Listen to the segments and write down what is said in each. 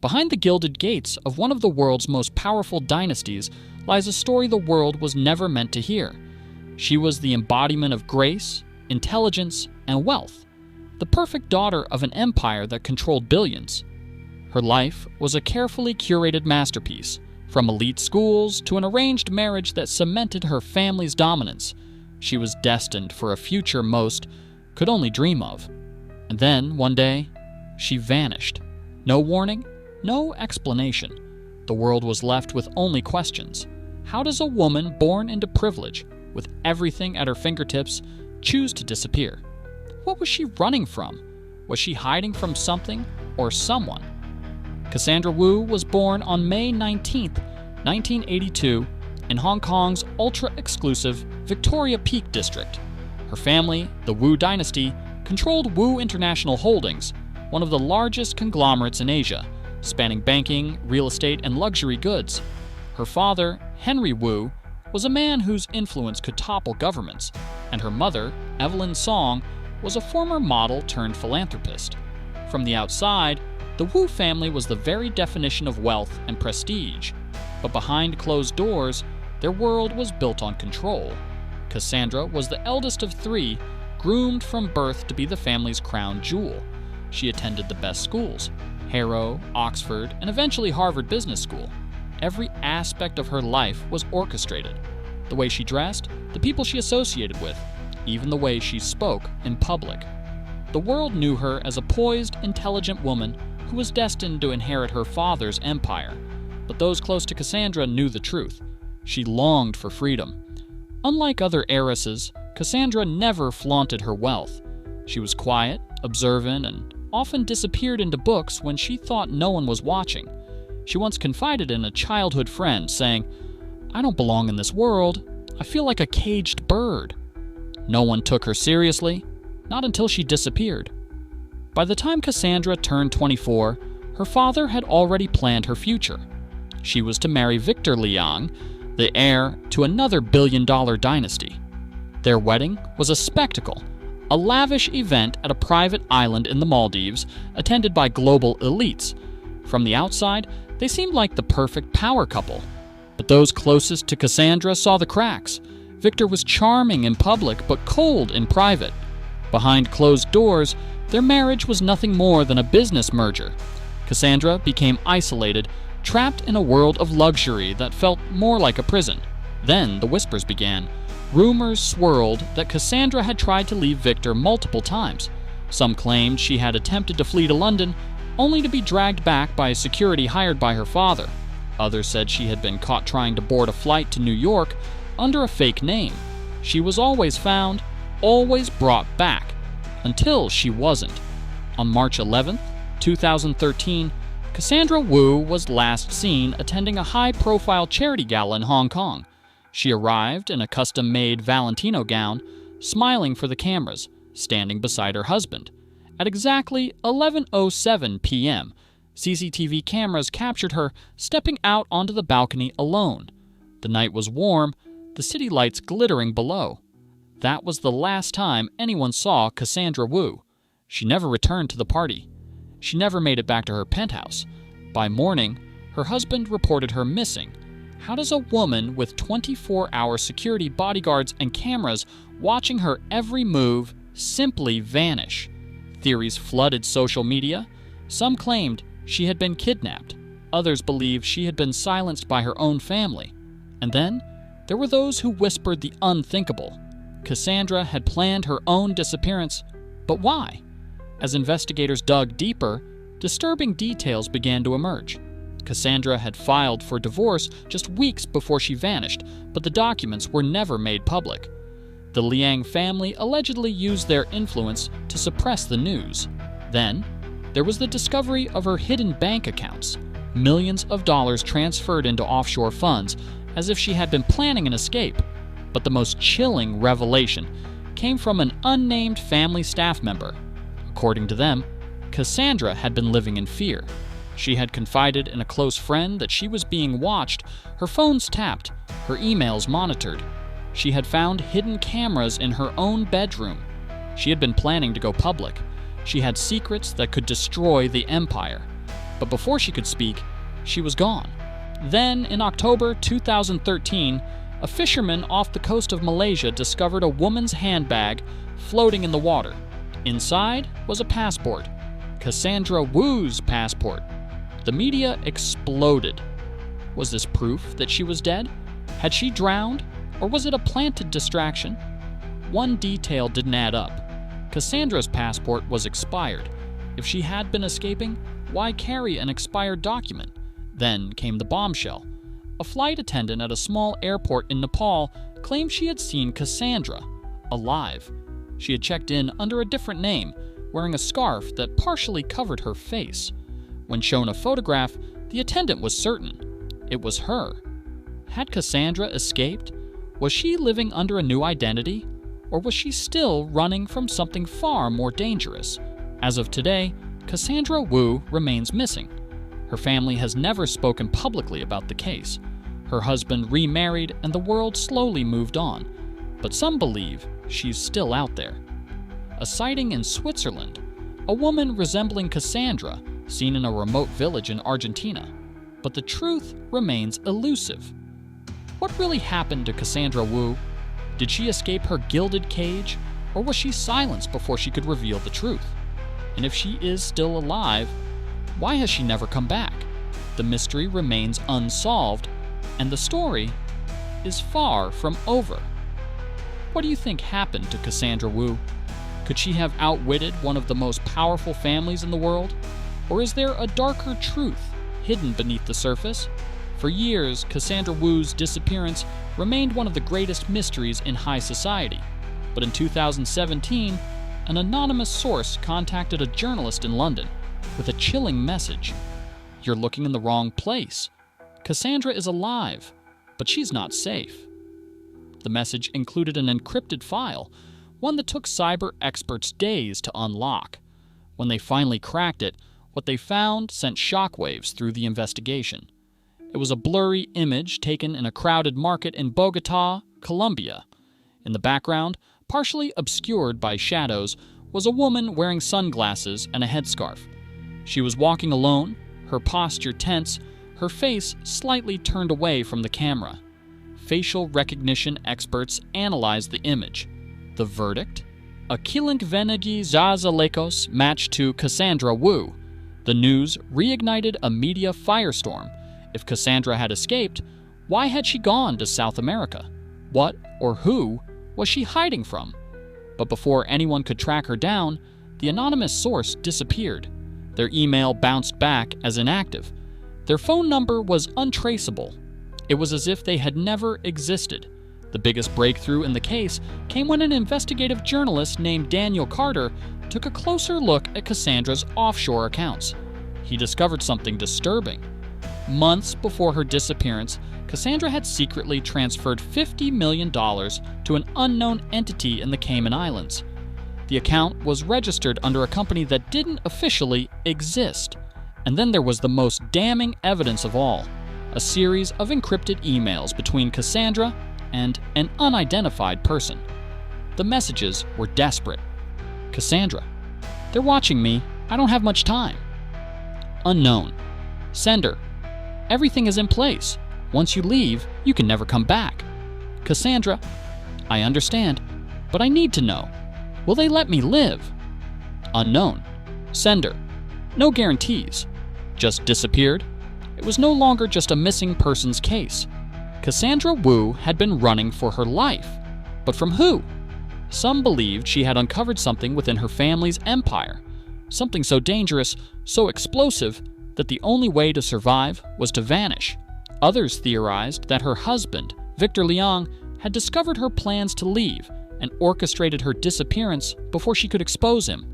Behind the gilded gates of one of the world's most powerful dynasties lies a story the world was never meant to hear. She was the embodiment of grace, intelligence, and wealth, the perfect daughter of an empire that controlled billions. Her life was a carefully curated masterpiece, from elite schools to an arranged marriage that cemented her family's dominance. She was destined for a future most could only dream of. And then, one day, she vanished. No warning, no explanation. The world was left with only questions. How does a woman born into privilege, with everything at her fingertips, choose to disappear? What was she running from? Was she hiding from something or someone? Cassandra Wu was born on May 19, 1982, in Hong Kong's ultra-exclusive Victoria Peak district. Her family, the Wu dynasty, controlled Wu International Holdings, one of the largest conglomerates in Asia, spanning banking, real estate, and luxury goods. Her father, Henry Wu, was a man whose influence could topple governments, and her mother, Evelyn Song, was a former model turned philanthropist. From the outside, the Wu family was the very definition of wealth and prestige, but behind closed doors, their world was built on control. Cassandra was the eldest of three, groomed from birth to be the family's crown jewel. She attended the best schools, Harrow, Oxford, and eventually Harvard Business School. Every aspect of her life was orchestrated. The way she dressed, the people she associated with, even the way she spoke in public. The world knew her as a poised, intelligent woman who was destined to inherit her father's empire. But those close to Cassandra knew the truth. She longed for freedom. Unlike other heiresses, Cassandra never flaunted her wealth. She was quiet, observant, and often disappeared into books when she thought no one was watching. She once confided in a childhood friend, saying, "I don't belong in this world. I feel like a caged bird." No one took her seriously, not until she disappeared. By the time Cassandra turned 24, her father had already planned her future. She was to marry Victor Liang, the heir to another billion-dollar dynasty. Their wedding was a spectacle, a lavish event at a private island in the Maldives, attended by global elites. From the outside, they seemed like the perfect power couple. But those closest to Cassandra saw the cracks. Victor was charming in public, but cold in private. Behind closed doors, their marriage was nothing more than a business merger. Cassandra became isolated, trapped in a world of luxury that felt more like a prison. Then the whispers began. Rumors swirled that Cassandra had tried to leave Victor multiple times. Some claimed she had attempted to flee to London, only to be dragged back by security hired by her father. Others said she had been caught trying to board a flight to New York under a fake name. She was always found, always brought back, until she wasn't. On March 11, 2013, Cassandra Wu was last seen attending a high-profile charity gala in Hong Kong. She arrived in a custom-made Valentino gown, smiling for the cameras, standing beside her husband. At exactly 11:07 p.m., CCTV cameras captured her stepping out onto the balcony alone. The night was warm, the city lights glittering below. That was the last time anyone saw Cassandra Wu. She never returned to the party. She never made it back to her penthouse. By morning, her husband reported her missing. How does a woman with 24-hour security bodyguards and cameras watching her every move simply vanish? Theories flooded social media. Some claimed she had been kidnapped. Others believed she had been silenced by her own family. And then, there were those who whispered the unthinkable. Cassandra had planned her own disappearance, but why? As investigators dug deeper, disturbing details began to emerge. Cassandra had filed for divorce just weeks before she vanished, but the documents were never made public. The Liang family allegedly used their influence to suppress the news. Then, there was the discovery of her hidden bank accounts, millions of dollars transferred into offshore funds, as if she had been planning an escape. But the most chilling revelation came from an unnamed family staff member. According to them, Cassandra had been living in fear. She had confided in a close friend that she was being watched, her phones tapped, her emails monitored. She had found hidden cameras in her own bedroom. She had been planning to go public. She had secrets that could destroy the empire. But before she could speak, she was gone. Then, in October 2013, a fisherman off the coast of Malaysia discovered a woman's handbag floating in the water. Inside was a passport, Cassandra Wu's passport. The media exploded. Was this proof that she was dead? Had she drowned, or was it a planted distraction? One detail didn't add up. Cassandra's passport was expired. If she had been escaping, why carry an expired document? Then came the bombshell. A flight attendant at a small airport in Nepal claimed she had seen Cassandra, alive. She had checked in under a different name, wearing a scarf that partially covered her face. When shown a photograph, the attendant was certain. It was her. Had Cassandra escaped? Was she living under a new identity? Or was she still running from something far more dangerous? As of today, Cassandra Wu remains missing. Her family has never spoken publicly about the case. Her husband remarried and the world slowly moved on. But some believe she's still out there. A sighting in Switzerland. A woman resembling Cassandra, seen in a remote village in Argentina. But the truth remains elusive. What really happened to Cassandra Wu? Did she escape her gilded cage, or was she silenced before she could reveal the truth? And if she is still alive, why has she never come back? The mystery remains unsolved, and the story is far from over. What do you think happened to Cassandra Wu? Could she have outwitted one of the most powerful families in the world? Or is there a darker truth hidden beneath the surface? For years, Cassandra Wu's disappearance remained one of the greatest mysteries in high society. But in 2017, an anonymous source contacted a journalist in London with a chilling message. You're looking in the wrong place. Cassandra is alive, but she's not safe. The message included an encrypted file, one that took cyber experts days to unlock. When they finally cracked it, what they found sent shockwaves through the investigation. It was a blurry image taken in a crowded market in Bogota, Colombia. In the background, partially obscured by shadows, was a woman wearing sunglasses and a headscarf. She was walking alone, her posture tense, her face slightly turned away from the camera. Facial recognition experts analyzed the image. The verdict? A killing venegi Zazalekos matched to Cassandra Wu. The news reignited a media firestorm. If Cassandra had escaped, why had she gone to South America? What or who was she hiding from? But before anyone could track her down, the anonymous source disappeared. Their email bounced back as inactive. Their phone number was untraceable. It was as if they had never existed. The biggest breakthrough in the case came when an investigative journalist named Daniel Carter took a closer look at Cassandra's offshore accounts. He discovered something disturbing. Months before her disappearance, Cassandra had secretly transferred $50 million to an unknown entity in the Cayman Islands. The account was registered under a company that didn't officially exist. And then there was the most damning evidence of all, a series of encrypted emails between Cassandra and an unidentified person. The messages were desperate. Cassandra, they're watching me. I don't have much time. Unknown. Sender, everything is in place. Once you leave, you can never come back. Cassandra, I understand, but I need to know. Will they let me live? Unknown. Sender, no guarantees. Just disappeared. It was no longer just a missing persons case. Cassandra Wu had been running for her life. But from who? Some believed she had uncovered something within her family's empire. Something so dangerous, so explosive, that the only way to survive was to vanish. Others theorized that her husband, Victor Liang, had discovered her plans to leave and orchestrated her disappearance before she could expose him.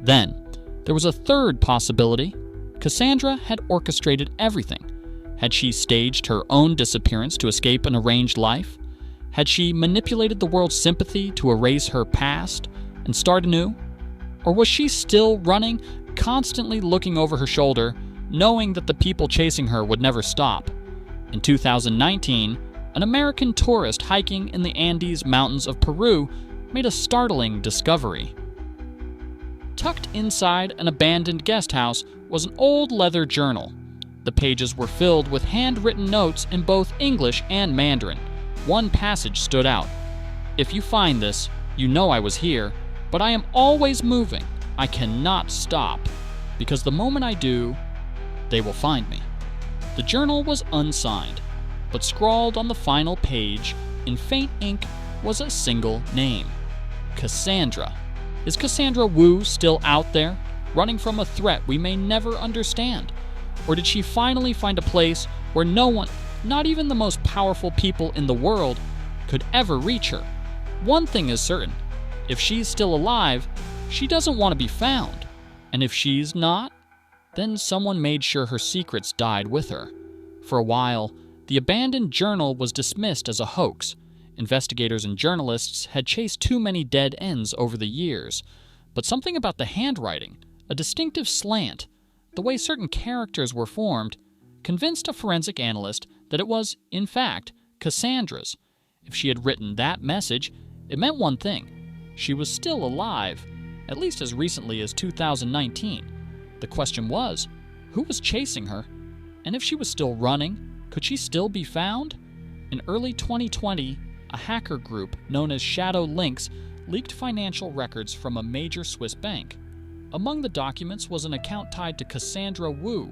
Then, there was a third possibility. Cassandra had orchestrated everything. Had she staged her own disappearance to escape an arranged life? Had she manipulated the world's sympathy to erase her past and start anew? Or was she still running, constantly looking over her shoulder, knowing that the people chasing her would never stop? In 2019, an American tourist hiking in the Andes Mountains of Peru made a startling discovery. Tucked inside an abandoned guest house was an old leather journal. The pages were filled with handwritten notes in both English and Mandarin. One passage stood out. "If you find this, you know I was here, but I am always moving. I cannot stop, because the moment I do, they will find me." The journal was unsigned, but scrawled on the final page in faint ink was a single name: Cassandra. Is Cassandra Wu still out there, running from a threat we may never understand? Or did she finally find a place where no one, not even the most powerful people in the world, could ever reach her? One thing is certain: if she's still alive, she doesn't want to be found. And if she's not, then someone made sure her secrets died with her. For a while, the abandoned journal was dismissed as a hoax. Investigators and journalists had chased too many dead ends over the years. But something about the handwriting, a distinctive slant, the way certain characters were formed, convinced a forensic analyst that it was, in fact, Cassandra's. If she had written that message, it meant one thing: she was still alive, at least as recently as 2019. The question was, who was chasing her? And if she was still running, could she still be found? In early 2020, a hacker group known as Shadow Links leaked financial records from a major Swiss bank. Among the documents was an account tied to Cassandra Wu,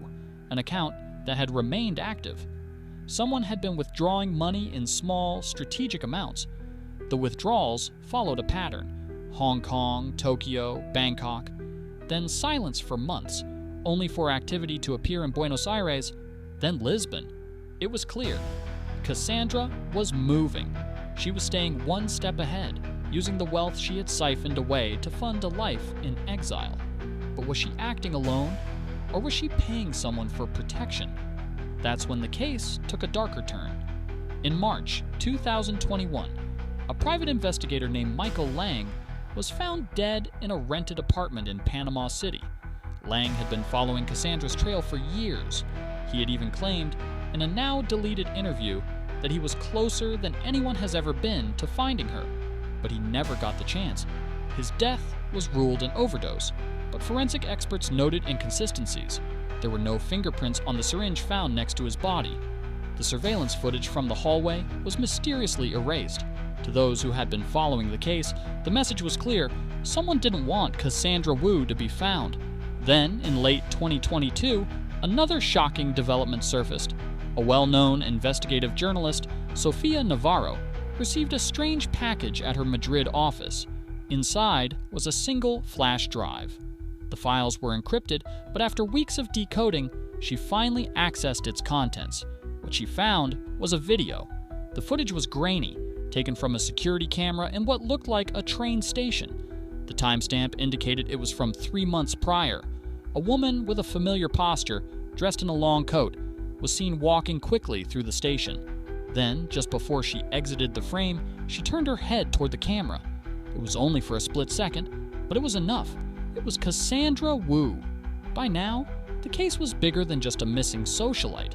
an account that had remained active. Someone had been withdrawing money in small, strategic amounts. The withdrawals followed a pattern: Hong Kong, Tokyo, Bangkok, then silence for months, only for activity to appear in Buenos Aires, then Lisbon. It was clear: Cassandra was moving. She was staying one step ahead, using the wealth she had siphoned away to fund a life in exile. But was she acting alone, or was she paying someone for protection? That's when the case took a darker turn. In March 2021, a private investigator named Michael Lang was found dead in a rented apartment in Panama City. Lang had been following Cassandra's trail for years. He had even claimed, in a now-deleted interview, that he was closer than anyone has ever been to finding her, but he never got the chance. His death was ruled an overdose, but forensic experts noted inconsistencies. There were no fingerprints on the syringe found next to his body. The surveillance footage from the hallway was mysteriously erased. To those who had been following the case, the message was clear: someone didn't want Cassandra Wu to be found. Then, in late 2022, another shocking development surfaced. A well-known investigative journalist, Sofia Navarro, received a strange package at her Madrid office. Inside was a single flash drive. The files were encrypted, but after weeks of decoding, she finally accessed its contents. What she found was a video. The footage was grainy, taken from a security camera in what looked like a train station. The timestamp indicated it was from 3 months prior. A woman with a familiar posture, dressed in a long coat, was seen walking quickly through the station. Then, just before she exited the frame, she turned her head toward the camera. It was only for a split second, but it was enough. It was Cassandra Wu. By now, the case was bigger than just a missing socialite.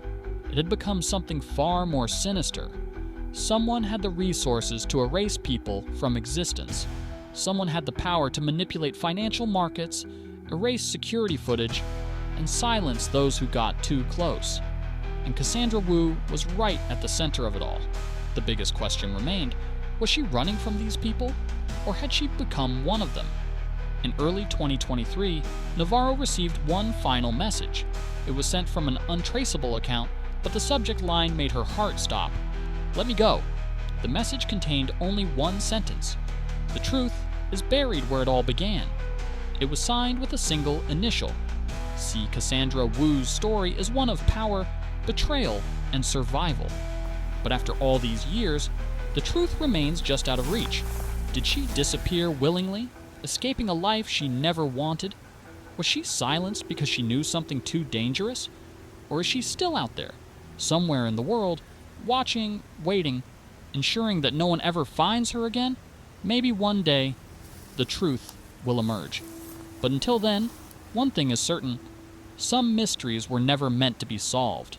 It had become something far more sinister. Someone had the resources to erase people from existence. Someone had the power to manipulate financial markets, erase security footage, and silence those who got too close. And Cassandra Wu was right at the center of it all. The biggest question remained: was she running from these people, or had she become one of them? In early 2023, Navarro received one final message. It was sent from an untraceable account, but the subject line made her heart stop. "Let me go." The message contained only one sentence: "The truth is buried where it all began." It was signed with a single initial. See, Cassandra Wu's story is one of power, betrayal, and survival. But after all these years, the truth remains just out of reach. Did she disappear willingly, escaping a life she never wanted? Was she silenced because she knew something too dangerous? Or is she still out there, somewhere in the world, watching, waiting, ensuring that no one ever finds her again? Maybe one day, the truth will emerge. But until then, one thing is certain: some mysteries were never meant to be solved.